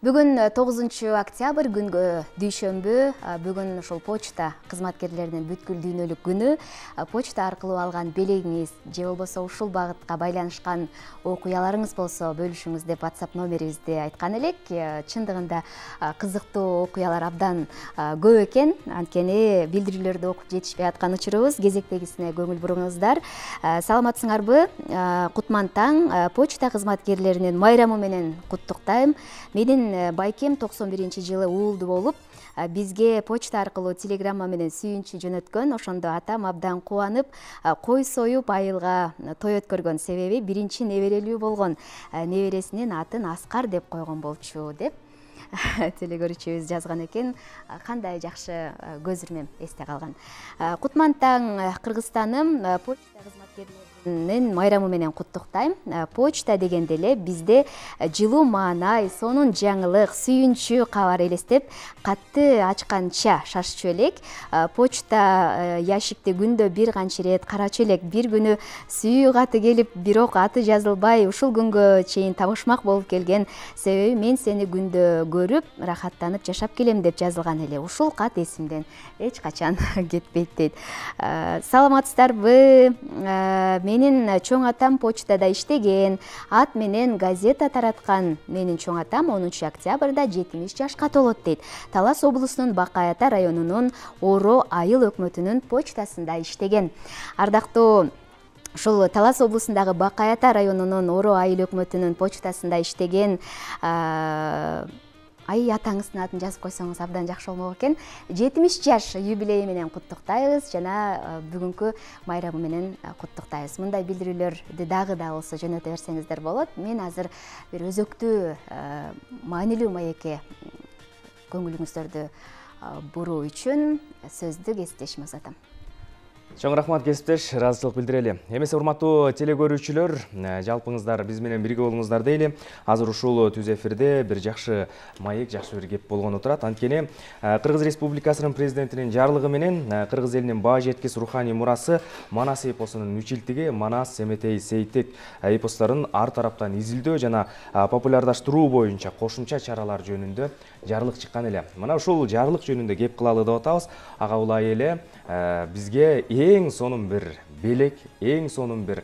Бүгүн 9 октябрь күнгө дүйшөмбү. Бүгүн ушул почта кызматкерлеринин бүткүл дүйнөлүк күнү. Почта аркылуу алган белегиңиз же болбосо ушул багытка байланышкан окуяларыңыз болсо бөлүшүңүз деп WhatsApp номерибизди айткан элек. Чындыгында кызыктуу окуялар абдан көп экен. Анткени билдирүүлөрдү окуп жетишпей аткан учурубуз. Кезектегисине көңүл буруңуздар. Саламатсыңарбы? Кутман таң. Почта кызматкерлеринин майрамы менен куттуктайм. Менин байкем 91-жылы уулду болуп, бизге почта аркылуу телеграмма менен сүйүнчү жөнөткөн. Ошондо атам абдан кубанып, кой союп айылга той өткөргөн. Себеби биринчи неберелүү болгон. Небересинин атын Аскар деп койгон болчу деп телегөрүүчүбүз жазган экен. Кандай жакшы көз ирмем эсте калган. Кутман таң, Кыргызстаным, почта кызматкерлеринин майрамы менен куттуктайм. Почта дегенде эле бизде жылуу маанай, сонун жаңылык, сүйүнчү кабар элестеп, катты ачканча шашчу элек. Почта ящикти күндө бир канча ирет карачу элек. Бир күнү сүйүү каты келип, бирок аты жазылбай, ушул күнгө чейин табышмак болуп келген. Себеби мен сени күндө көрүп, рахаттанып жашап келем деп жазылган эле. Ушул кат эсимден эч качан кетпейт дейт. Саламатсыздарбы? Менин чоң атам почтада иштеген, ат менен газета тараткан. Менин чоң атам 10 октябрда 70 жашка толот дейт. Талас облусунун Бакай Ата районунун Оро айыл өкмөтүнүн почтасында иштеген. Ардактуу ушул Талас облусундагы Бакай Ата районунун Оро айыл өкмөтүнүн почтасында иштеген атаңыздын атын жазып койсоңуз абдан жакшы болмок экен. 70 жаш юбилей менен куттуктайбыз жана бүгүнкү майрамы менен куттуктайбыз. Мындай билдирүүлөрдү дагы да болсо жөнөтө берсеңиздер болот. Мен азыр бир өзөктүү маанилүү маекке көңүлүңүздөрдү буруу үчүн сөздү кесиптешиме узатам. Чоң рахмат кесиптеш, ыраазычылык билдирели. Эмесе урматтуу телегөрүүчүлөр, жалпыңыздар биз менен бирге болуңуздар дейли. Азыр ушул түз эфирде бир жакшы маек, жакшы бир кеп болгону турат. Анткени Кыргыз Республикасынын президентинин жарлыгы менен кыргыз элинин баа жеткис руханий мурасы Манас эпосунун үчилтиги Манас Семетей Сейтек эпосторун ар тараптан изилдөө жана популярдаштыруу боюнча кошумча чаралар жөнүндө жарлык чыккан эле. Мына ушул жарлык жөнүндө кеп кылалы деп атабыз. Ага улай эле бизге эң сонун бир белек, эң сонун бир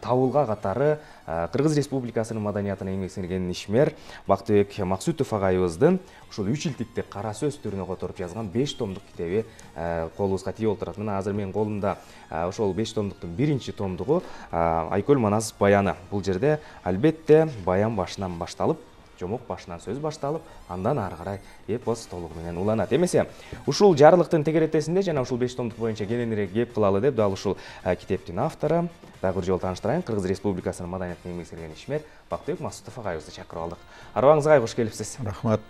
табылга катары Кыргыз Республикасынын маданиятына эңбек сиңирген ишмер Бактыбек Максутов агайыбыздын ушул үчилтикти кара сөз түрүнө которуп жазган 5 томдук китеби колубузга тие болуп турат. Мына азыр менин колумда ошол 5 томдуктун биринчи томдугу Айкөл Манас баяны. Бул жерде албетте баян башынан башталып, жомок башынан сөз башталып, андан ары карай эпос толугу менен уланат. Эмесе ушул жарлыктын тегеретесинде жана ушул 5 томдук боюнча кененирээк кеп кылалы деп дал ушул китептин автору, дагы бир жолу тааныштырайын, Кыргыз Республикасынын маданиятына эңбек сиңирген ишмер Бактыбек Максутов агайыбызды чакырып алдык. Арбаңызга агай кош келипсиз. Рахмат.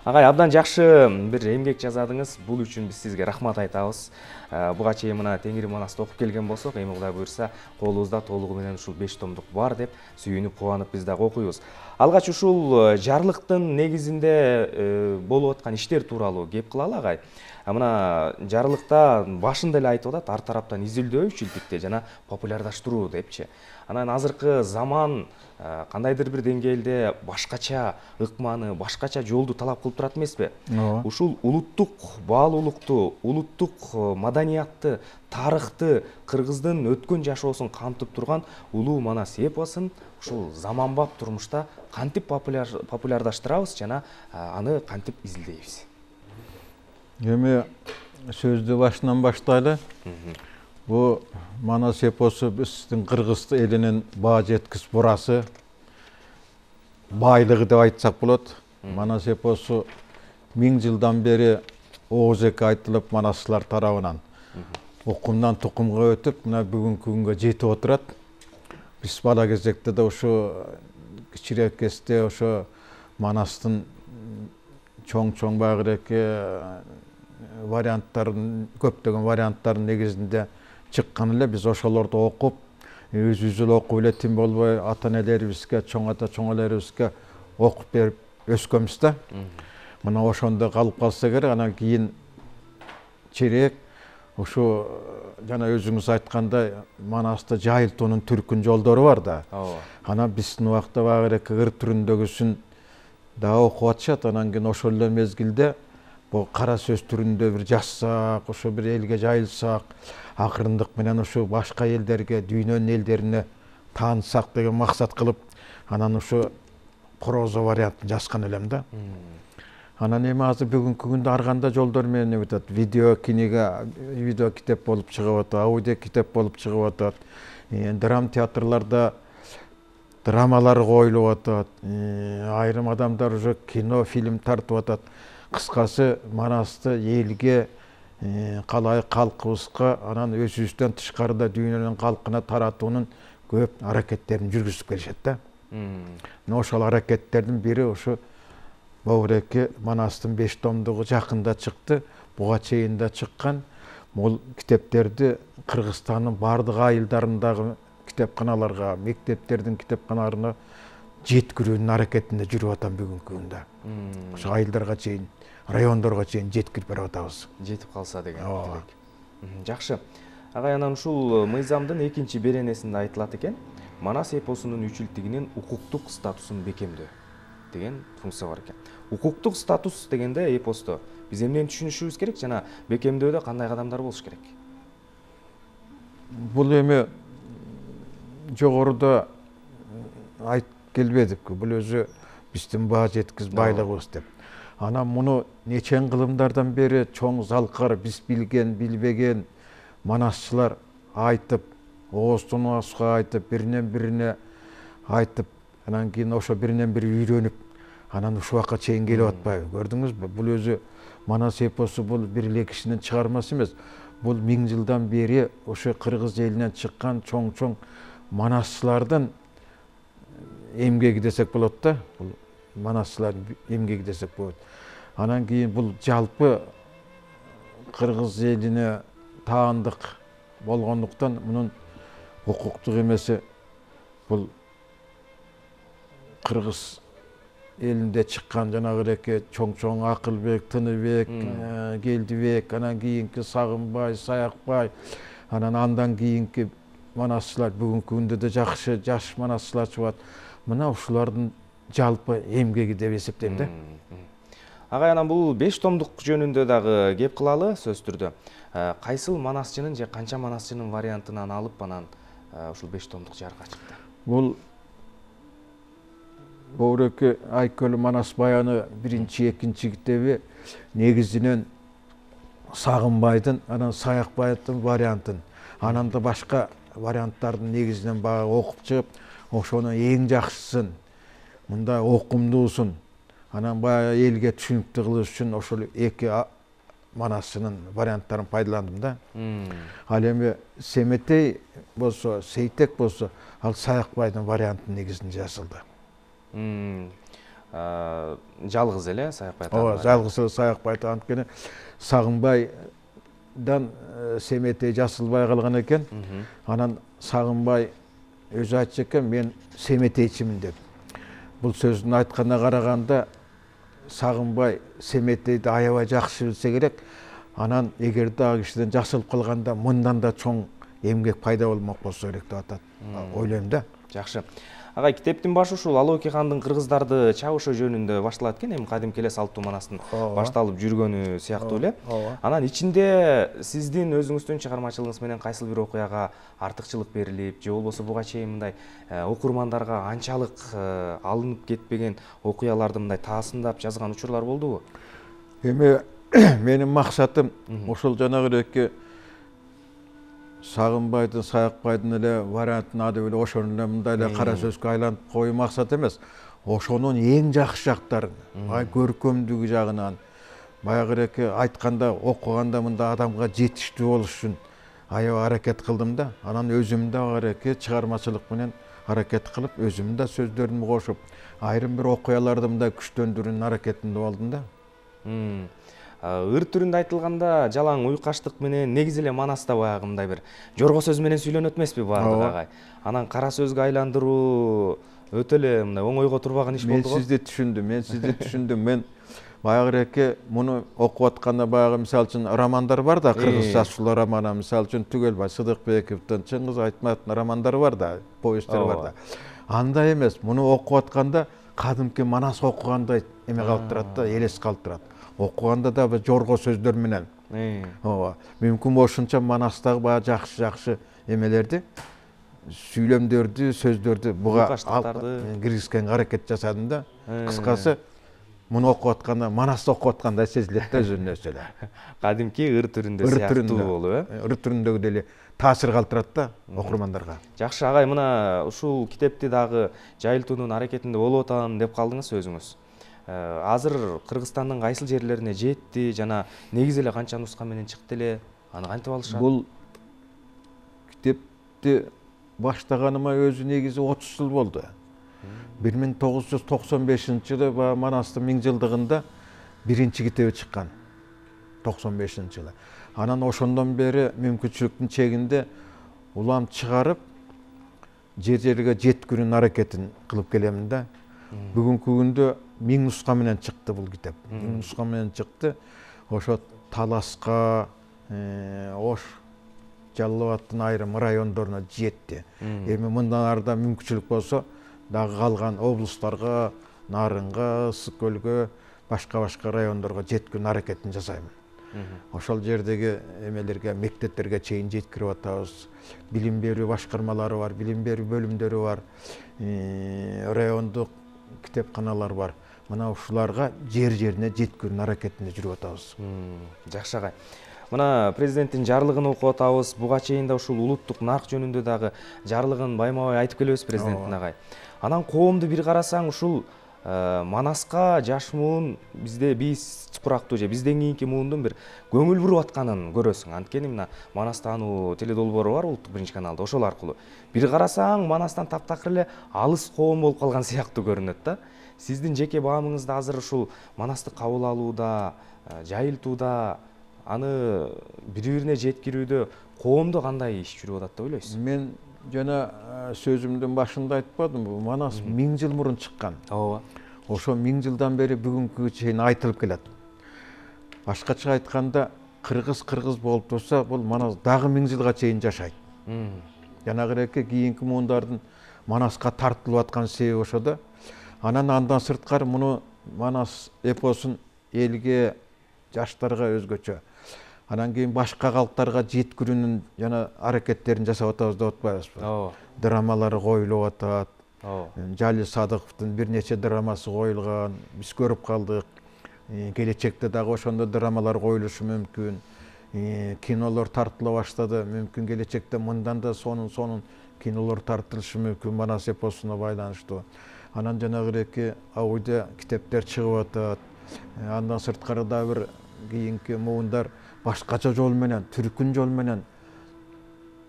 Агай, абдан жакшы бир эмгек жазадыңыз. Бул үчүн биз сизге рахмат айтабыз. Буга чейин мына Теңир Манасты окуп келген болсок, эми Кудай буйрса, колубузда толугу менен ушул 5 томдук бар деп сүйүнүп, кубанып биз дагы окуйбуз. Алгач ушул жарлыктын негизинде болуп аткан иштер тууралуу кеп кылалы, агай. Мына жарлыкта башында эле айтып атат, ар тараптан изилдөө үчилтикти жана популярдаштыруу депчи. Анан азыркы заман кандайдыр бир деңгээлде башкача ыкманы, башкача жолду талап кылып турат эмеспи? Ушул улуттук баалуулукту, улуттук маданиятты, тарыхты, кыргыздын өткөн жашоосун камтып турган улуу Манас эпосун ушул заманбап турмушта кантип популярдаштырабыз жана аны кантип изилдейбиз? Эми сөздү башынан баштайлы. Бу Манас эпосу биздин кыргыз элинин баа жеткис мурасы, байлыгы деп айтсак болот. Манас эпосу 1000 жылдан бери огуз эки айтылып, манаслар тарабынан окумдан тукумга өтүп, мына бүгүнкү күнгө жетип отурат. Биз бала кезекте да ошо кичирээк кезде ошо Манастын чоң багыреке варианттарын, көптөгөн варианттардын негизинде чыккан эле. Биз ошолорду окуп, өзүбүз эле окуп эле тим болбой ата-энелерибизге, чоң ата чоңелерибизге окуп берип өскөнбүз да. Мына ошондо калып калса керек. Анан кийин чирээк ушу жана өзүңүз айткандай Манаста жайылтуунун түркүн жолдору бар да. Анан биздин убакта багыреки ыр түрүндөгүсүн да окуп атышат. Анан кийин ошол эле мезгилде бул кара сөз түрүндө бир жазсак, ошо бир элге жайылсак, акырындык менен ошо башка элдерге, дүйнөнүн элдерине таанытсак деген максат кылып, анан ошо проза вариантын жазган элем да. Анан эми азыр бүгүнкү күндө ар кандай жолдор менен өтөт. Видео книга, видео китеп болуп чыгып атат, аудио китеп болуп чыгып атат. Драма театрларда драмалар коюлуп атат. Айрым адамдар уже кино, фильм тартып атат. Кыскасы, Манасты элге, калай калкыбызга, анан өзүбүздөн тышкарыда дүйнөнүн калкына таратуунун көп аракеттерин жүргүзүп келишет да. Ошол аракеттердин бири ошо Богуреке Манастын 5 томдугу жакында чыкты. Буга чейин да чыккан. Бул китептерди Кыргызстандын бардык айылдарындагы китепканаларга, мектептердин китепканаларына жеткирүүнүн аракетинде жүрүп атам бүгүнкү күндө. Ошо айылдарга чейин, райондорго чейин жеткирип берип атабыз. Жетип калса деген тилек. Жакшы. Агай, анан ушул мыйзамдын 2-чи беренесинде айтылат экен, Манас эпосунун үчүлтүгүнүн укуктук статусун бекемдөө деген функция бар экен. Укуктук статус дегенде эпосту биз эмнени түшүнүшүбүз керек жана бекемдөөдө кандай кадамдар болуш керек? Бул эми жогоруда айтып келбедик. Бул өзү биздин баа жеткиз байлыгыбыз деп. Анан муну нечен кылымдардан бери чоң залкар биз билген, билбеген манасчылар айтып, ооздон оозго айтып, биринен бирине айтып, анан кийин ошо биринен бири үйрөнүп, анан ушул убакка чейин келип атпайбы? Көрдүңүзбү? Бул өзү Манас эпосу бул бир эле кишинин чыгармасы эмес. Бул 1000 жылдан бери ошо кыргыз элинен чыккан чоң манасчылардын эмгеги десек болот да. Бул манасчылардын эмгеги десек болот. Анан кийин бул жалпы кыргыз элине таандык болгондуктан мунун укуктук эмеси бул кыргыз элинде чыккан жанагы элеке чоң Акылбек, Тыныбек, Келдибек, анан кийинки Сагынбай, Саякбай, андан кийинки манасчылар бүгүнкү күндө да жакшы жаш манасчылар чыгат. Мына ушулардын жалпы эмгеги деп эсептейм да. Агай, анан бул 5 томдук жөнүндө дагы кеп кылалы сөз түрдө. Кайсыл манасчынын же канча манасчынын вариантынан алып анан ушул 5 томдук жарыкка чыкты? Бул Богуреке Айкөлү Манас баяны 1-2 китеби негизинен Сагынбайдын, анан Саякбайдын вариантын, анан да башка варианттардын негизинен бага окуп чыгып, ошонун эң жакшысын, мындай окумдуусун, анан баягы элге түшүнүктүү кылыш үчүн ошол 2 манасчынын варианттарын пайдаландым да. Ал эми Семетей болсо, Сейтек болсо, ал Саякбайдын вариантынын негизинде жазылды. Жалгыз эле Саякбай. Ооба, жалгыз эле Саякбай. Анткени Сагынбайдан Семетей жазылбай калган экен. Анан Сагынбай өзү айтчу экен, мен Семетейчимин деп. Бул сөзүн айтканына караганда Сагынбай Семетейди аябай жакшы билсе керек. Анан эгерде ал кишиден жасылып калганда мындан да чоң эмгек пайда болмок болсо керек деп атат. Ойлойм да. Жакшы. Агай, китептин башы ушул Алоки хандын кыргыздарды чабышы жөнүндө башталат экен, эми кадимки эле салтуу манастын башталып жүргөнү сыяктуу эле. Анан ичинде сиздин өзүңүздүн чыгармачылыгыңыз менен кайсыл бир окуяга артыкчылык берилип, же болбосо буга чейин мындай окурмандарга анчалык алынып кетпеген окуяларды мындай таасындап жазган учурлар болдубу? Эми менин максатым ошол жанагы элекке Сагынбайдын, Саякбайдын эле вариантын адып эле ошону эле мындай эле кара сөзгө айлантып коюу максат эмес. Ошонун эң жакшы жактарын, көркөмдүгү жагынан, баягы элекке айтканда, окуганда мындай адамга жетиштүү болуш үчүн аябай аракет кылдым да. Анан өзүм да элекке чыгармачылык менен аракет кылып, өзүм да сөздөрүмдү кошуп, айрым бир окуяларды мындай күчтөндүрүүнүн аракетинде болдум да. Ыр түрүндө айтылганда жалаң уйкаштык менен негизи эле Манаста баягы мындай бир жорго сөз менен сүйлөнөт эмеспи баардык агай? Анан кара сөзгө айландыруу өтө эле мындай оңойго турбаган иш болду го. Мен сизди түшүндүм. Мен баягы элекке муну окуп атканда баягы мисалы үчүн романдар бар да, кыргыз жазуучулар романы, мисалы үчүн Түгелбай Сыдыкбековдун, Чыңгыз Айтматовдун романдары бар да, повесттери бар да. Андай эмес, муну окуп атканда кадимки манас окугандай эме калып турат да, элес калып турат. Окуганда да бир жорго сөздөр менен. Ооба. Мүмкүн ошончо манастагы баягы жакшы эмелерди, сүйлөмдөрдү, сөздөрдү буга киргизгенге аракет жасадым да. Кыскасы, муну окуп атканда, манас окуп аткандай сезилет да өзүнө өзү эле. Кадимки ыр түрүндө сыяктуу болуп, ыр түрүндөгү деле таасир калтырат да окурмандарга. Жакшы агай, мына ушул китепти дагы жайылтуунун аракетинде болуп атам деп калдыңыз өзүңүз. Азыр Кыргызстандын кайсыл жерлерине жетти жана негизи эле канча нуска менен чыкты эле, аны кантип алышат? Бул китепти баштаганыма өзү негизи 30 жыл болду. 1995-жылы Манастын 1000 жылдыгында биринчи китеби чыккан. 95-жылы. Анан ошондон бери мүмкүнчүлүктүн чегинде улам чыгарып, жер-жерге жеткирүүнүн аракетин кылып келемин да. Бүгүнкү күндө 1000 нуска менен чыкты бул китеп. 1000 нуска менен чыкты. Ошо Таласка, Ош, Жалал Абадтын айрым райондоруна жетти. Эми мындан арда мүмкүнчүлүк болсо, дагы калган облустарга, Нарынга, Ысык көлгө, башка райондорго жеткирүүнүн аракетин жасайм. Ошол жердеги эмелерге, мектептерге чейин жеткирип атабыз. Билим берүү башкармалары бар, билим берүү бөлүмдөрү бар, райондук китепканалар бар. Мына ушуларга жер-жерине жеткирүүнүн аракетинде жүрүп атабыз. Жакшы агай. Мына президенттин жарлыгын окуп атабыз. Буга чейин да ушул улуттук нарк жөнүндө дагы жарлыгын байма-бай айтып келебиз президенттин агай. Анан коомду бир карасаң, ушул Манаска жаш муун биз чукурактуу же бизден кийинки муундун бир көңүл буруп атканын көрөсүң. Анткени мына Манастануу теледолбоору бар улуттук биринчи каналда, ошол аркылуу. Бир карасаң, Манастан таптакыр эле алыс коом болуп калган сыяктуу көрүнөт да. Сиздин жеке баамыңызда азыр ушул Манасты кабыл алууда, жайылтууда, аны бири-бирине жеткирүүдө коомдо кандай иш жүрүп атат деп ойлойсуз? Мен жана сөзүмдүн башында айтпадымбы, Манас 1000 жыл мурун чыккан. Ооба. Ошо 1000 жылдан бери бүгүнкүгө чейин айтылып келет. Башкача айтканда, кыргыз болуп турса, бул Манас дагы 1000 жылга чейин жашайт. Жанагыреки кийинки муундардын Манаска тартылып аткан себеби ошо да. Анан андан сырткары муну Манас эпосун элге, жаштарга өзгөчө, анан кийин башка калктарга жеткирүүнүн жана аракеттерин жасап атабыз деп атпайбызбы? Драмалары коюлуп атат. Жали Садыковдун бир нече драмасы коюлган, биз көрүп калдык. Келечекте дагы ошондой драмалар коюлушу мүмкүн. Кинолор тартыла баштады. Мүмкүн келечекте мындан да сонун кинолор тартылышы мүмкүн Манас эпосуна байланыштуу. Анан жанагыреки аудио китептер чыгып атат. Андан сырткары да бир кийинки муундар башкача жол менен, түркүн жол менен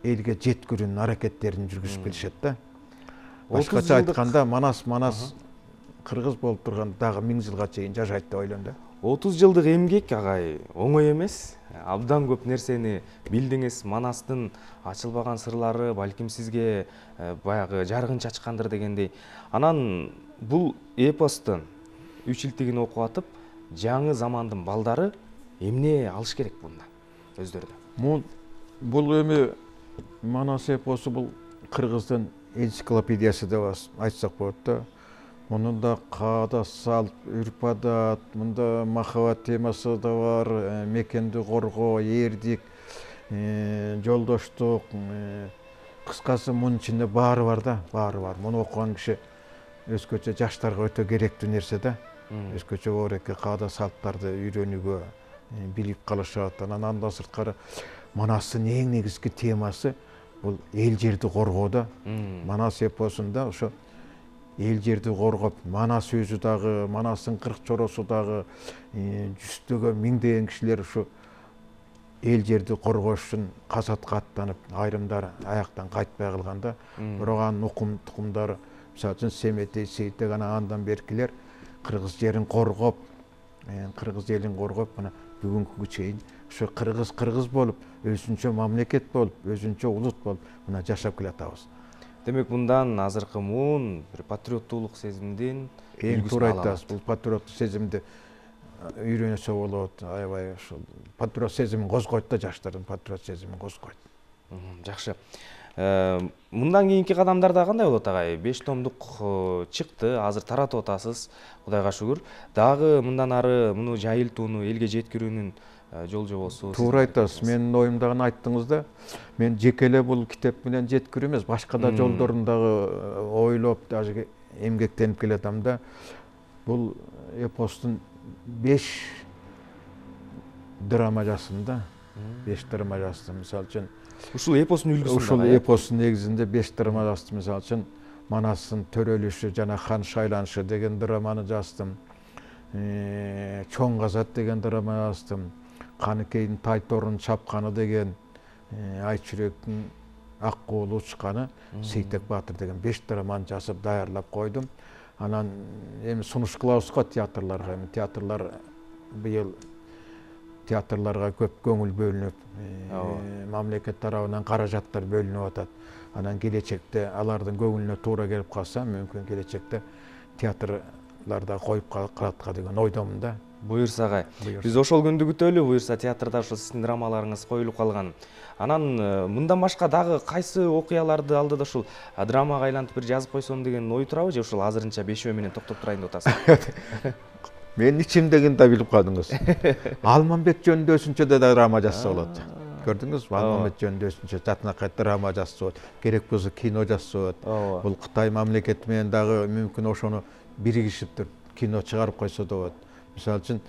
элге жеткирүүнүн аракеттерин жүргүзүп келишет да. Башкача айтканда, Манас кыргыз болуп турган дагы 1000 жылга чейин жашайт деп ойлойм да. 30 жылдык эмгек агай оңой эмес. Абдан көп нерсени билдиңиз. Манастын ачылбаган сырлары балким сизге баягы жаргын чачкандыр дегендей. Анан бул эпостун 3 илтигин окуп атып, жаңы замандын балдары эмне алыш керек бунда өздөрүнө? Бул эми Манас эпосу бул кыргыздын энциклопедиясы деп айтсак болот да. Мунда каада, салт, үрп адат, мында махабат темасы да бар, мекенди коргоо, эрдик, жолдоштук, кыскасы мунун ичинде баары бар да, баары бар. Муну окуган киши өзгөчө жаштарга өтө керектүү нерсе да. Өзгөчө ореке каада, салттарды үйрөнүүгө билип калышат. Андан сырткары Манастын эң негизги темасы бул эл жерди коргоо да. Манас эпосунда ошо эл жерди коргоп, Манас өзү дагы, Манастын 40 чоросу дагы, жүздөгөн, миңдеген кишилер ушу эл жерди коргош үчүн казатка аттанып, айрымдары аяктан кайтпай калган да. Бирок анын тукумдары, мисалы үчүн Семетей, Сейтек, андан беркилер кыргыз жерин коргоп, кыргыз элин коргоп, мына бүгүнкүгө чейин ошо кыргыз болуп, өзүнчө мамлекет болуп, өзүнчө улут болуп, мына жашап келатабыз. Демек, мындан азыркы муун бир патриоттуулук сезимдин эң туура айтасыз. Бул патриоттук сезимди үйрөнсө болот. Аябай ошол патриот сезимин козгойт да, жаштардын патриот сезимин козгойт. Жакшы. Мындан кийинки кадамдарда кандай болот агай? 5 томдук чыкты, азыр таратып атасыз, Кудайга шүгүр. Дагы мындан ары муну жайылтууну, элге жеткирүүнүн жол жобосу. Туура айтасыз. Менин оюмдагын айттыңыз да. Мен жекеле бул китеп менен жеткирүү эмес, башка да жолдорун дагы ойлоп, даже эмгектенип келатам да. Бул эпостун 5 драма жаздым да. 5 драма жаздым. Мисалы үчүн Ушул эпостун үлгүсүндө. Ушул эпостун негизинде 5 драма жаздым. Мисалы үчүн Манастын төрөлүшү жана хан шайланышы деген драманы жаздым. Чоң казат деген драма жаздым. Каныкейдин Тайторун чапканы деген, Айчүрөктүн ак куулу учканы, Сейтек Баатыр деген 5 драманы жазып даярлап койдум. Анан эми сунуш кылабыз го театрларга. Театрлар быйыл театрларга көп көңүл бөлүнүп, мамлекет тарабынан каражаттар бөлүнүп атат. Анан келечекте алардын көңүлүнө туура келип калса, мүмкүн келечекте театрларда коюп калатка деген ойдомун да. Буюрса агай. Биз ошол күндү күтөлү, буюрса театрда ошол сиздин драмаларыңыз коюлуп калган. Анан мындан башка дагы кайсы окуяларды алдыда ушул драмага айлантып бир жазып койсом деген ой турабы, же ушул азырынча бешөө менен токтоп турайын деп атасыз? Менин ичимдегини да билип калдыңыз. Алмамбет жөнүндө өсүнчөдө да драма жазса болот. Көрдүңүзбү? Алмамбет жөнүндө өсүнчө жатынакай драма жазса болот. Керек болсо кино жазса болот. Бул Кытай мамлекети менен дагы мүмкүн ошону биригишип туруп кино чыгарып койсо да болот. Мисалы үчүн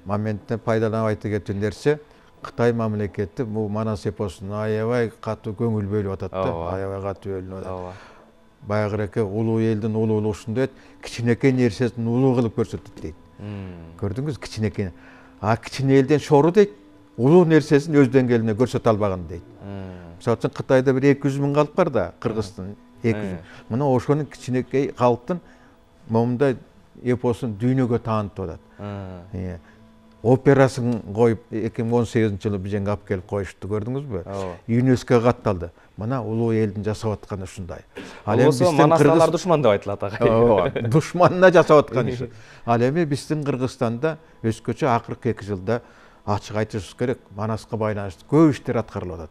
моменттен пайдаланып айта кетүү нерсе, Кытай мамлекети бул Манас эпосуна аябай катуу көңүл бөлүп атат да. Аябай катуу бөлүнүп атат. Баягыраке улуу элдин улуулугун дейт, кичинекей нерсесин улуу кылып көрсөтөт дейт. Көрдүңүз, кичинекей. Кичине элден шору дейт, улуу нерсесин өз деңгээлине көрсөтө албаган дейт. Мисалы үчүн Кытайда бир 200 миң калк бар да, Кыргыздын 200. Мына ошонун кичинекей калктын момундай эпосун дүйнөгө таанытып атат. Операсын коюп 2018-жылы бизенге алып келип коюшту, көрдүңүзбү? ЮНЕСКО катталды. Мына улуу элдин жасап атканы ушундай. Ал эми Манасталар душман деп айтылат агай. Душманына жасап аткан иши. Ал эми биздин Кыргызстанда өзгөчө акыркы 2 жылда ачык айтышыбыз керек, Манаска байланыштуу көп иштер аткарылып атат.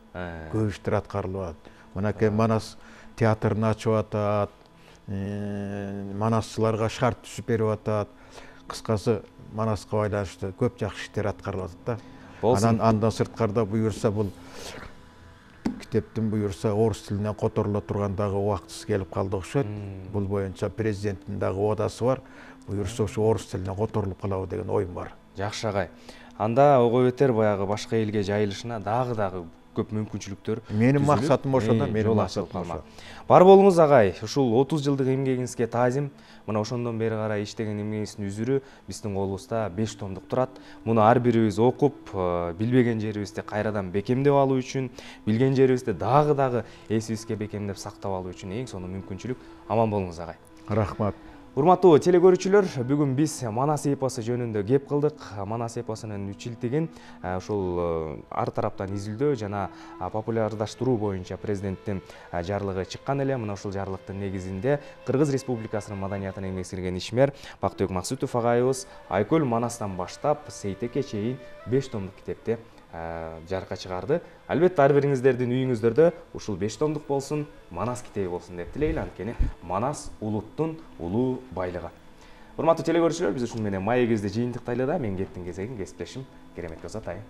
Көп иштер аткарылып атат. Мынакей Манас театрын ачып атат. Манасчыларга шарт түзүп берип атат. Кыскасы Манаска байланыштуу көп жакшы иштер аткарылып атат да. Андан сырткарда буюрса бул китептин буюрса орус тилине которула турган дагы убактысы келип калды окшойт. Бул боюнча президенттин дагы оодасы бар. Буюрса ошо орус тилине которулуп калабы деген оюм бар. Жакшы агай. Анда ого бетер баягы башка элге жайылышына дагы көп мүмкүнчүлүктөр. Менин максатым ошо да, менин максатым ошо. Бар болуңуз агай. Ушул 30 жылдык эмгегиңизге таазим. Мына ошондон бери карай иштеген эмгегиңиздин үзүрү биздин колубузда 5 томдук турат. Муну ар бирибиз окуп, билбеген жерибизди кайрадан бекемдеп алуу үчүн, билген жерибизди дагы эсибизге бекемдеп сактап алуу үчүн эң сонун мүмкүнчүлүк. Аман болуңуз агай. Рахмат. Урматтуу телекөрүүчүлөр, бүгүн биз Манас эпосу жөнүндө кеп кылдык. Манас эпосунун 3 жылдыгын ушул ар тараптан изилдөө жана популярдаштыруу боюнча президенттин жарлыгы чыккан эле. Мына ушул жарлыктын негизинде Кыргыз Республикасынын маданиятына эмгек сиңирген ишмер Бактыбек Максутов агайыбыз Айкөл Манастан баштап Сейтекке чейин 5 томдук китепти жарыкка чыгарды. Албетте ар бириңиздердин үйүңүздөрдө ушул 5 томдук болсун, Манас китеби болсун деп тилейли, анткени Манас улуттун улуу байлыгы. Урматтуу телекөрүүчүлөр, биз ушуну менен маегибизди жыйынтыктайлы да. Мен кеттин кезегин кесиптешим Керемет Козотайым.